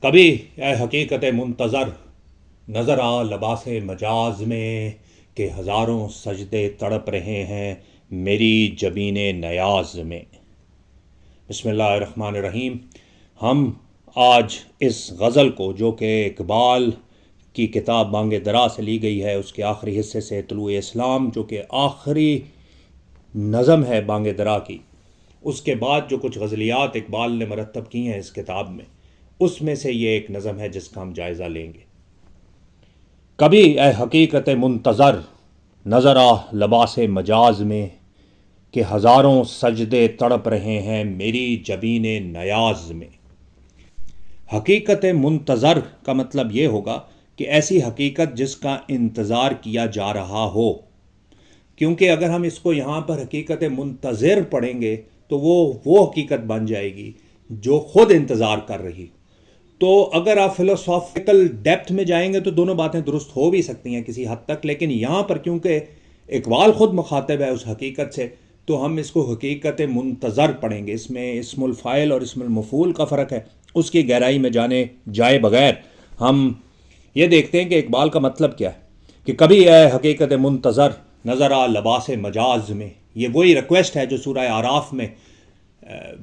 کبھی اے حقیقت منتظر نظر آ لباس مجاز میں کہ ہزاروں سجدے تڑپ رہے ہیں میری جبین نیاز میں۔ بسم اللہ الرحمن الرحیم۔ ہم آج اس غزل کو جو کہ اقبال کی کتاب بانگ درا سے لی گئی ہے، اس کے آخری حصے سے طلوع اسلام جو کہ آخری نظم ہے بانگ درا کی، اس کے بعد جو کچھ غزلیات اقبال نے مرتب کی ہیں اس کتاب میں، اس میں سے یہ ایک نظم ہے جس کا ہم جائزہ لیں گے۔ کبھی اے حقیقت منتظر نظر آ لباس مجاز میں کہ ہزاروں سجدے تڑپ رہے ہیں میری جبین نیاز میں۔ حقیقت منتظر کا مطلب یہ ہوگا کہ ایسی حقیقت جس کا انتظار کیا جا رہا ہو، کیونکہ اگر ہم اس کو یہاں پر حقیقت منتظر پڑھیں گے تو وہ حقیقت بن جائے گی جو خود انتظار کر رہی۔ تو اگر آپ فلسافیکل ڈیپتھ میں جائیں گے تو دونوں باتیں درست ہو بھی سکتی ہیں کسی حد تک، لیکن یہاں پر کیونکہ اقبال خود مخاطب ہے اس حقیقت سے، تو ہم اس کو حقیقت منتظر پڑھیں گے۔ اس میں اسم الفاعل اور اسم المفعول کا فرق ہے، اس کی گہرائی میں جائے بغیر ہم یہ دیکھتے ہیں کہ اقبال کا مطلب کیا ہے کہ کبھی اے حقیقت منتظر نظر آ لباس مجاز میں۔ یہ وہی ریکویسٹ ہے جو سورہ اعراف میں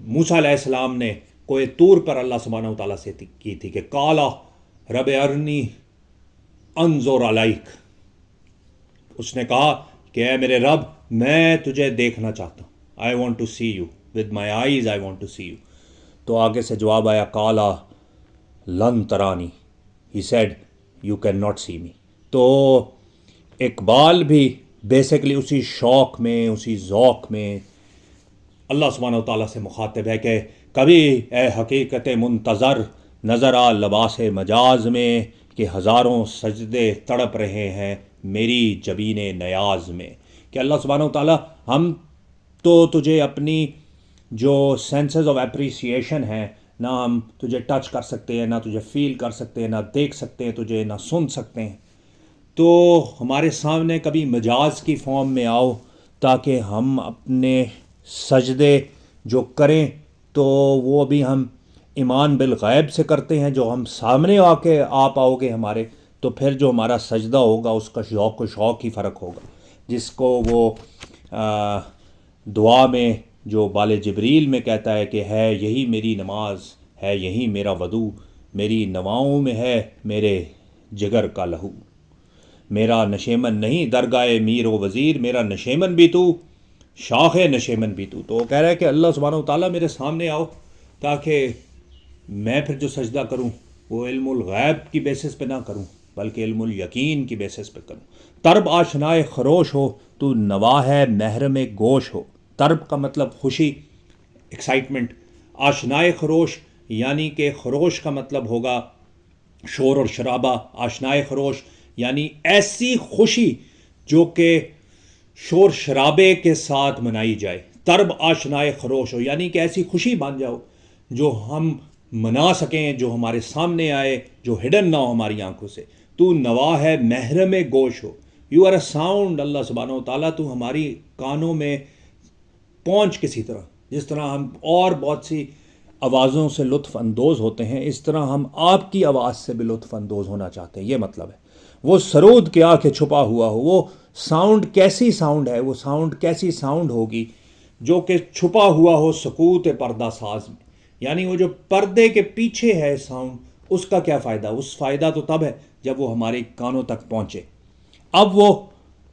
موسیٰ علیہ السلام نے کوہ طور پر اللہ سبحانہ و تعالیٰ سے کی تھی کہ قالا رب ارنی انظر علیک۔ اس نے کہا کہ اے میرے رب میں تجھے دیکھنا چاہتا ہوں، I want to see you with my eyes, I want to see you. تو آگے سے جواب آیا قالا لن ترانی، he said you can not see me. تو اقبال بھی بیسکلی اسی شوق میں، اسی ذوق میں اللہ سبحانہ و تعالیٰ سے مخاطب ہے کہ کبھی اے حقیقت منتظر نظر آ لباس مجاز میں کہ ہزاروں سجدے تڑپ رہے ہیں میری جبین نیاز میں۔ کہ اللہ سبحانہ و تعالیٰ ہم تو تجھے اپنی جو سینسز آف اپریسیشن ہیں، نہ ہم تجھے ٹچ کر سکتے ہیں، نہ تجھے فیل کر سکتے ہیں، نہ دیکھ سکتے ہیں تجھے، نہ سن سکتے ہیں، تو ہمارے سامنے کبھی مجاز کی فارم میں آؤ تاکہ ہم اپنے سجدے جو کریں تو وہ بھی ہم ایمان بالغیب سے کرتے ہیں۔ جو ہم سامنے آپ آؤ گے ہمارے، تو پھر جو ہمارا سجدہ ہوگا اس کا ذوق و شوق ہی فرق ہوگا، جس کو وہ دعا میں جو بال جبریل میں کہتا ہے کہ ہے یہی میری نماز، ہے یہی میرا وضو، میری نواؤں میں ہے میرے جگر کا لہو، میرا نشیمن نہیں درگاہ میر و وزیر، میرا نشیمن بھی تو شاخ نشیمن بھی تو۔ وہ کہہ رہا ہے کہ اللہ سبحانہ و تعالیٰ میرے سامنے آؤ تاکہ میں پھر جو سجدہ کروں وہ علم الغیب کی بیسس پہ نہ کروں بلکہ علم الیقین کی بیسس پہ کروں۔ طرب آشنائے خروش ہو تو نوا ہے محرم گوش ہو۔ طرب کا مطلب خوشی، ایکسائٹمنٹ، آشنائے خروش یعنی کہ خروش کا مطلب ہوگا شور اور شرابہ، آشنائے خروش یعنی ایسی خوشی جو کہ شور شرابے کے ساتھ منائی جائے۔ طرب آشنائے خروش ہو یعنی کہ ایسی خوشی بن جاؤ جو ہم منا سکیں، جو ہمارے سامنے آئے، جو ہڈن نہ ہو ہماری آنکھوں سے۔ تو نوا ہے محرم گوش ہو، یو آر اے ساؤنڈ، اللہ سبحانہ و تعالیٰ تو ہماری کانوں میں پہنچ کسی طرح، جس طرح ہم اور بہت سی آوازوں سے لطف اندوز ہوتے ہیں، اس طرح ہم آپ کی آواز سے بھی لطف اندوز ہونا چاہتے ہیں۔ یہ مطلب ہے وہ سرود کیا کہ چھپا ہوا ہو، وہ ساؤنڈ کیسی ساؤنڈ ہے، وہ ساؤنڈ کیسی ساؤنڈ ہوگی جو کہ چھپا ہوا ہو سکوت پردہ ساز میں، یعنی وہ جو پردے کے پیچھے ہے ساؤنڈ، اس کا کیا فائدہ؟ اس فائدہ تو تب ہے جب وہ ہمارے کانوں تک پہنچے۔ اب وہ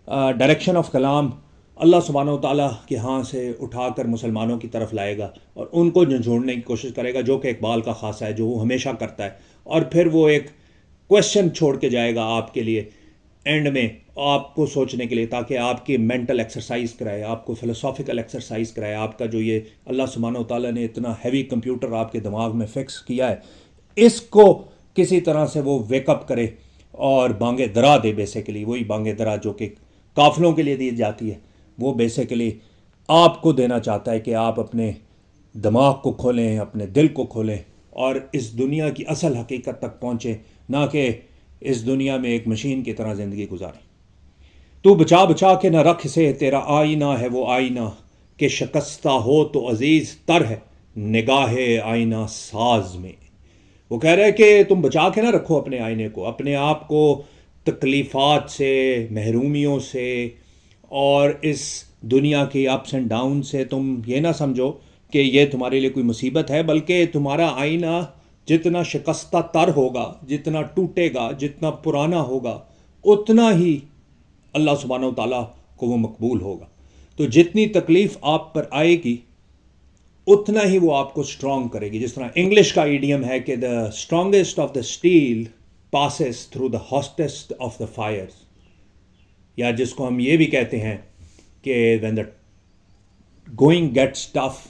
ڈائریکشن آف کلام اللہ سبحانہ و تعالیٰ کے ہاں سے اٹھا کر مسلمانوں کی طرف لائے گا اور ان کو جھنجھوڑنے کی کوشش کرے گا، جو کہ اقبال کا خاصہ ہے، جو وہ ہمیشہ کرتا ہے، اور پھر وہ ایک کویشچن چھوڑ کے جائے گا آپ کے لیے اینڈ میں، آپ کو سوچنے کے لیے، تاکہ آپ کی مینٹل ایکسرسائز کرائے، آپ کو فلسافیکل ایکسرسائز کرائے۔ آپ کا جو یہ اللہ سبحانہ و تعالیٰ نے اتنا ہیوی کمپیوٹر آپ کے دماغ میں فکس کیا ہے، اس کو کسی طرح سے وہ ویک اپ کرے اور بانگ درا دے۔ بیسیکلی وہی بانگ درا جو کہ قافلوں کے لیے دی جاتی ہے، وہ بیسیکلی آپ کو دینا چاہتا ہے کہ آپ اپنے دماغ کو کھولیں، اپنے دل کو کھولیں اور اس دنیا کی اصل حقیقت تک پہنچیں، نہ کہ اس دنیا میں ایک مشین کی طرح زندگی گزاریں۔ تو بچا بچا کے نہ رکھ سے، تیرا آئینہ ہے وہ آئینہ کہ شکستہ ہو تو عزیز تر ہے نگاہ آئینہ ساز میں۔ وہ کہہ رہا ہے کہ تم بچا کے نہ رکھو اپنے آئینے کو، اپنے آپ کو تکلیفات سے، محرومیوں سے اور اس دنیا کی اپس اینڈ ڈاؤن سے تم یہ نہ سمجھو کہ یہ تمہارے لیے کوئی مصیبت ہے، بلکہ تمہارا آئینہ جتنا شکستہ تر ہوگا، جتنا ٹوٹے گا، جتنا پرانا ہوگا، اتنا ہی اللہ سبحانہ و تعالیٰ کو وہ مقبول ہوگا۔ تو جتنی تکلیف آپ پر آئے گی اتنا ہی وہ آپ کو اسٹرانگ کرے گی۔ جس طرح انگلش کا ایڈیم ہے کہ the strongest of the steel passes through the hottest of the fires, یا جس کو ہم یہ بھی کہتے ہیں کہ when the going gets tough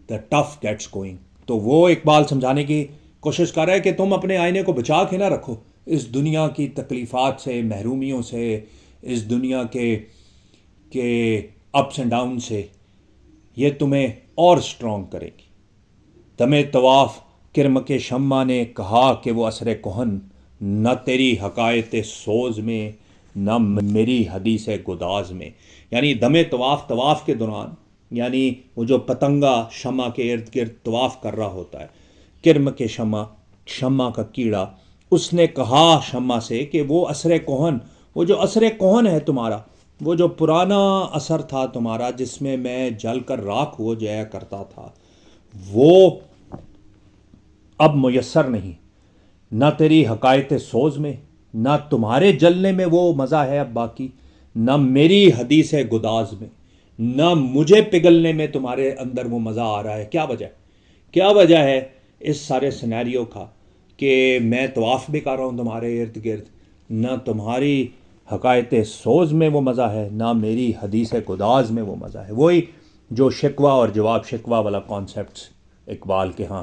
the tough gets going. تو وہ اقبال سمجھانے کی کوشش کر رہا ہے کہ تم اپنے آئینے کو بچا کے نہ رکھو اس دنیا کی تکلیفات سے، محرومیوں سے، اس دنیا کے اپس اینڈ ڈاؤن سے، یہ تمہیں اور اسٹرانگ کرے گی۔ دم طواف کرم کے شمع نے کہا کہ وہ عصر کہن، نہ تیری حکایت سوز میں نہ میری حدیث گداز میں۔ یعنی دم طواف کے دوران، یعنی وہ جو پتنگا شمع کے ارد گرد طواف کر رہا ہوتا ہے، کرم کے شمع کا کیڑا، اس نے کہا شمع سے کہ وہ عصر کہن، وہ جو عصر کہن ہے تمہارا، وہ جو پرانا اثر تھا تمہارا جس میں میں جل کر راکھ ہو جایا کرتا تھا، وہ اب میسر نہیں۔ نہ تیری حکایت سوز میں، نہ تمہارے جلنے میں وہ مزہ ہے اب باقی، نہ میری حدیث گداز میں، نہ مجھے پگھلنے میں تمہارے اندر وہ مزہ آ رہا ہے۔ کیا وجہ ہے اس سارے سینیریو کا کہ میں طواف بھی کر رہا ہوں تمہارے ارد گرد، نہ تمہاری حکایت سوز میں وہ مزہ ہے، نہ میری حدیث گداز میں وہ مزہ ہے۔ وہی جو شکوہ اور جواب شکوہ والا کانسیپٹس اقبال کے ہاں،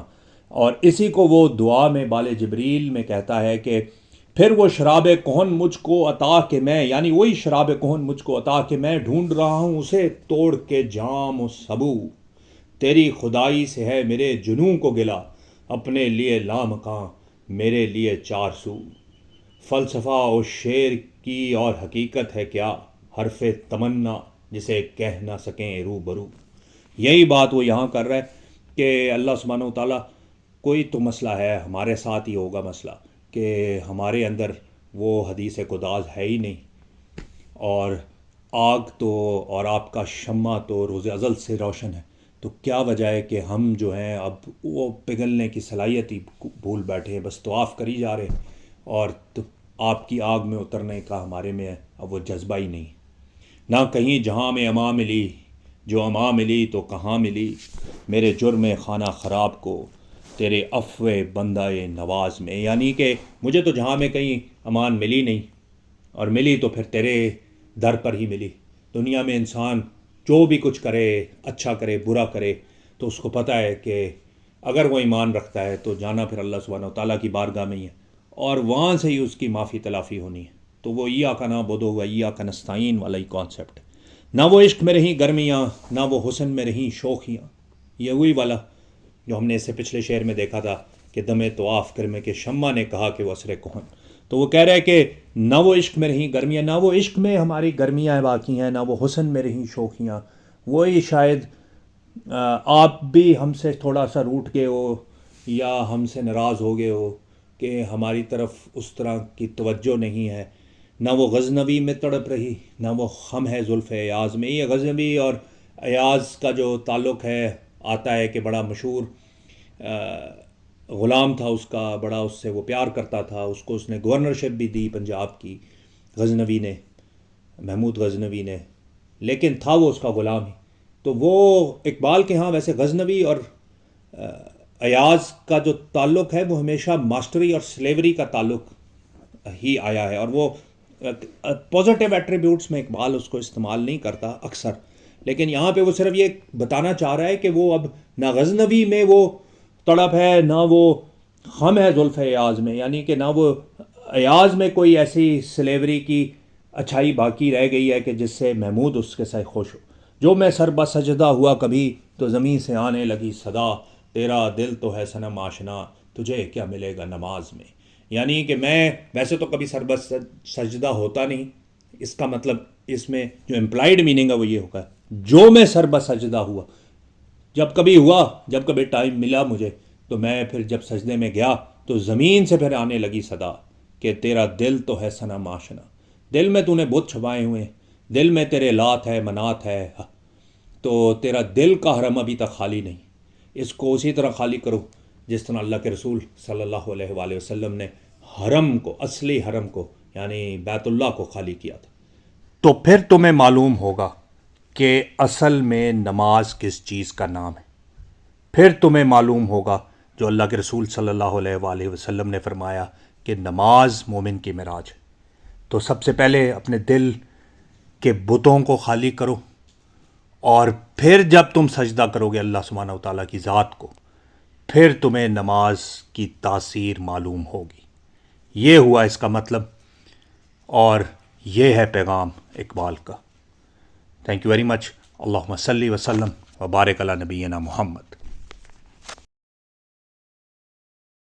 اور اسی کو وہ دعا میں بال جبریل میں کہتا ہے کہ پھر وہ شراب کہن مجھ کو عطا کہ میں، یعنی وہی شراب کہن مجھ کو عطا کہ میں ڈھونڈ رہا ہوں اسے توڑ کے جام و سبو، تیری خدائی سے ہے میرے جنوں کو گلا، اپنے لیے لامکاں میرے لیے چار سو، فلسفہ و شعر کی اور حقیقت ہے کیا، حرف تمنا جسے کہہ نہ سکیں رو برو۔ یہی بات وہ یہاں کر رہا ہے کہ اللہ سبحانہ و تعالیٰ، کوئی تو مسئلہ ہے، ہمارے ساتھ ہی ہوگا مسئلہ کہ ہمارے اندر وہ حدیث گداز ہے ہی نہیں، اور آگ تو اور آپ کا شمع تو روز ازل سے روشن ہے، تو کیا وجہ ہے کہ ہم جو ہیں اب وہ پگھلنے کی صلاحیت ہی بھول بیٹھے ہیں، بس طواف کری جا رہے ہیں، اور آپ کی آگ میں اترنے کا ہمارے میں اب وہ جذبہ ہی نہیں۔ نہ کہیں جہاں میں اما ملی، جو اما ملی تو کہاں ملی، میرے جرم خانہ خراب کو تیرے عفو بندہ نواز میں۔ یعنی کہ مجھے تو جہاں میں کہیں امان ملی نہیں، اور ملی تو پھر تیرے در پر ہی ملی۔ دنیا میں انسان جو بھی کچھ کرے، اچھا کرے برا کرے، تو اس کو پتہ ہے کہ اگر وہ ایمان رکھتا ہے تو جانا پھر اللہ سبحانہ و تعالیٰ کی بارگاہ میں ہی ہے، اور وہاں سے ہی اس کی معافی تلافی ہونی ہے۔ تو وہ ایاک نعبد و ایاک نستعین والا ہی کانسیپٹ، نہ وہ عشق میں رہیں گرمیاں، نہ وہ حسن میں رہیں شوخیاں، یہ وہی والا جو ہم نے اس سے پچھلے شعر میں دیکھا تھا کہ دم طواف کرم کے شمع نے کہا کہ وہ عصر کہن۔ تو وہ کہہ رہے ہیں کہ نہ وہ عشق میں رہیں گرمیاں، نہ وہ عشق میں ہماری گرمیاں باقی ہیں، نہ وہ حسن میں رہیں شوخیاں۔ وہی شاید آپ بھی ہم سے تھوڑا سا روٹ گئے ہو یا ہم سے ناراض ہو گئے ہو کہ ہماری طرف اس طرح کی توجہ نہیں ہے، نہ وہ غزنوی میں تڑپ رہی، نہ وہ خم ہے زلف ایاز میں۔ یہ غزنوی اور ایاز کا جو تعلق ہے آتا ہے کہ بڑا مشہور غلام تھا اس کا، بڑا اس سے وہ پیار کرتا تھا، اس کو اس نے گورنرشپ بھی دی پنجاب کی، غزنوی نے، محمود غزنوی نے، لیکن تھا وہ اس کا غلام ہی۔ تو وہ اقبال کے ہاں ویسے غزنوی اور ایاز کا جو تعلق ہے وہ ہمیشہ ماسٹری اور سلیوری کا تعلق ہی آیا ہے، اور وہ پازیٹیو ایٹریبیوٹس میں اقبال اس کو استعمال نہیں کرتا اکثر، لیکن یہاں پہ وہ صرف یہ بتانا چاہ رہا ہے کہ وہ اب نہ غزنوی میں وہ تڑپ ہے، نہ وہ خم ہے زلف ایاز میں، یعنی کہ نہ وہ ایاز میں کوئی ایسی سلیوری کی اچھائی باقی رہ گئی ہے کہ جس سے محمود اس کے ساتھ خوش ہو۔ جو میں سر بسجدہ ہوا کبھی تو زمین سے آنے لگی صدا، تیرا دل تو ہے صنم آشنا، تجھے کیا ملے گا نماز میں۔ یعنی کہ میں ویسے تو کبھی سر سجدہ ہوتا نہیں، اس کا مطلب اس میں جو امپلائیڈ میننگ ہے وہ یہ ہوگا جو میں سر بسجدہ ہوا، جب کبھی ہوا، جب کبھی ٹائم ملا مجھے، تو میں پھر جب سجدے میں گیا تو زمین سے پھر آنے لگی صدا کہ تیرا دل تو ہے ثنا ماشنا، دل میں تو نے بت چھپائے ہوئے ہیں، دل میں تیرے لات ہے منات ہے، تو تیرا دل کا حرم ابھی تک خالی نہیں، اس کو اسی طرح خالی کرو جس طرح اللہ کے رسول صلی اللہ علیہ وآلہ وسلم نے حرم کو، اصلی حرم کو یعنی بیت اللہ کو خالی کیا تھا۔ تو پھر تمہیں معلوم ہوگا کہ اصل میں نماز کس چیز کا نام ہے، پھر تمہیں معلوم ہوگا جو اللہ کے رسول صلی اللہ علیہ وآلہ وسلم نے فرمایا کہ نماز مومن کی معراج ہے۔ تو سب سے پہلے اپنے دل کے بتوں کو خالی کرو، اور پھر جب تم سجدہ کرو گے اللہ سبحانہ و تعالیٰ کی ذات کو، پھر تمہیں نماز کی تاثیر معلوم ہوگی۔ یہ ہوا اس کا مطلب، اور یہ ہے پیغام اقبال کا۔ Thank you very much. اللہم صلی وسلم وبارک علی نبینا محمد۔